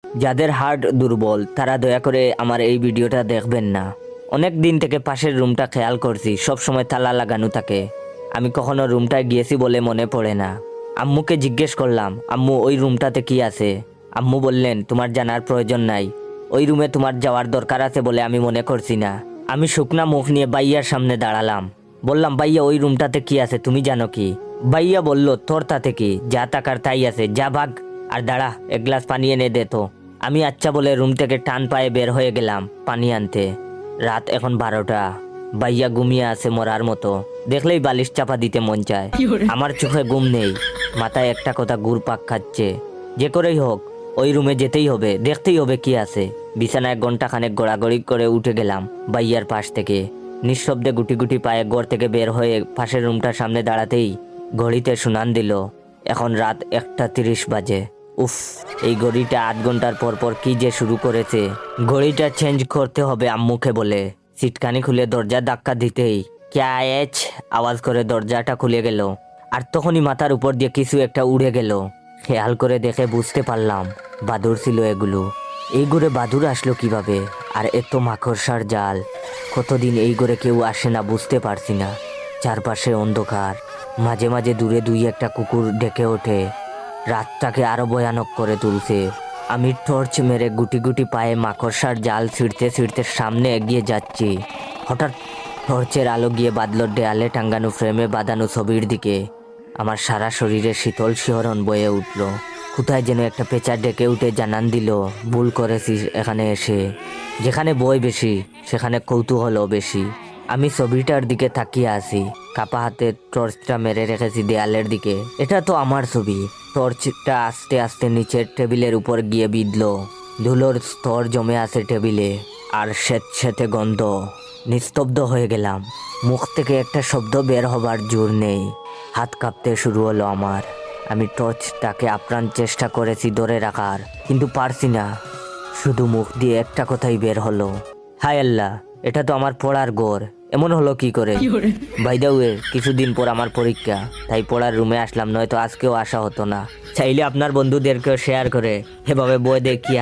যাদের হার্ট দুর্বল তারা দয়া করে আমার এই ভিডিওটা দেখবেন না। অনেক দিন থেকে পাশের রুমটা খেয়াল করছি, সব সময় তালা লাগানো থাকে। আমি কখনো রুমটায় গিয়েছি বলে মনে পড়ে না। আম্মুকে জিজ্ঞেস করলাম, আম্মু ওই রুমটাতে কি আছে? আম্মু বললেন, তোমার জানার প্রয়োজন নাই, ওই রুমে তোমার যাওয়ার দরকার আছে বলে আমি মনে করছি না। আমি শুকনা মুখ নিয়ে বাইয়ার সামনে দাঁড়ালাম। বললাম, ভাইয়া ওই রুমটাতে কি আছে তুমি জানো কি? ভাইয়া বলল, তোর তাতে কি, যা টাকার তাই আছে, যা ভাগ। আর দাঁড়া, এক গ্লাস পানি এনে দে তো। আমি আচ্ছা বলে রুম থেকে টান পায়ে বের হয়ে গেলাম পানি আনতে। রাত এখন 12টা। ভাইয়া ঘুমিয়ে আছে মরার মতো, দেখলেই বালিশ চাপা দিতে মন চায়। আমার চোখে ঘুম নেই, মাথায় একটা কথা ঘুরপাক খাচ্ছে, যে করেই হোক ওই রুমে যেতেই হবে, দেখতেই হবে কি আছে। বিছানায় ঘন্টাখানেক গড়াগড়ি করে উঠে গেলাম ভাইয়ার পাশ থেকে। নিঃশব্দে গুটি গুটি পায়ে ঘর থেকে বের হয়ে পাশের রুমটার সামনে দাঁড়াতেই ঘড়িতে শুনান দিল এখন রাত 1:30 বাজে। উফ, এই ঘড়িটা 8 ঘন্টার পর পর কি যে শুরু করেছে। ঘড়িটা চেঞ্জ করতে হবে আম্মুকে বলে সিটকানি খুলে দরজা ধাক্কা দিতেই ক্যা এচ আওয়াজ করে দরজাটা খুলে গেল। আর তখনই মাথার উপর দিয়ে কিছু একটা উড়ে গেল। খেয়াল করে দেখে বুঝতে পারলাম বাদুড় ছিল এগুলো। এই ঘরে বাদুড় আসলো কিভাবে? আর এত মাকড়সার জাল। কতদিন এই ঘরে কেউ আসে না বুঝতে পারছি না। চারপাশে অন্ধকার, মাঝে মাঝে দূরে দুই একটা কুকুর ডেকে ওঠে। রাতটাকে আরো ভয়ানক করে তুলছে। আমি টর্চ মেরে গুটি গুটি পায়ে মাকড়সার জাল ছিঁড়তে ছিঁড়তে সামনে এগিয়ে যাচ্ছি। হঠাৎ টর্চের আলো গিয়ে বাদল দেয়ালে টাঙ্গানো ফ্রেমে বাঁধানো ছবির দিকে। আমার সারা শরীরে শীতল শিহরণ বয়ে উঠল। কোথায় যেন একটা পেঁচা ডেকে উঠে জানান দিল, ভুল করেছিস এখানে এসে। যেখানে বই বেশি সেখানে কৌতূহলও বেশি। আমি ছবিটার দিকে তাকিয়ে আছি, কাপা হাতে টর্চটা মেরে রেখেছি দেয়ালের দিকে। এটা তো আমার ছবি। টর্চটা আস্তে আস্তে নিচের টেবিলের উপর গিয়ে বিঁধল। ধুলোর স্তর জমে আছে টেবিলে, আর স্যাঁতস্যাঁতে গন্ধ। নিস্তব্ধ হয়ে গেলাম। মুখ থেকে একটা শব্দ বের হবার জোর নেই। হাত কাঁপতে শুরু হলো আমার। আমি টর্চটাকে আপ্রাণ চেষ্টা করেছি ধরে রাখার, কিন্তু পারছি না। শুধু মুখ দিয়ে একটা কথাই বের হলো, হায় আল্লাহ, এটা তো আমার পড়ার ঘর। এমন হলো কি করে? বাই দ্য ওয়ে, কিছুদিন পর আমার পরীক্ষা, তাই পড়ার রুমে আসলাম, নয়তো আজকেও আসা হতো না। চাইলে আপনার বন্ধুদেরকেও শেয়ার করে এভাবে বই দেখিয়ে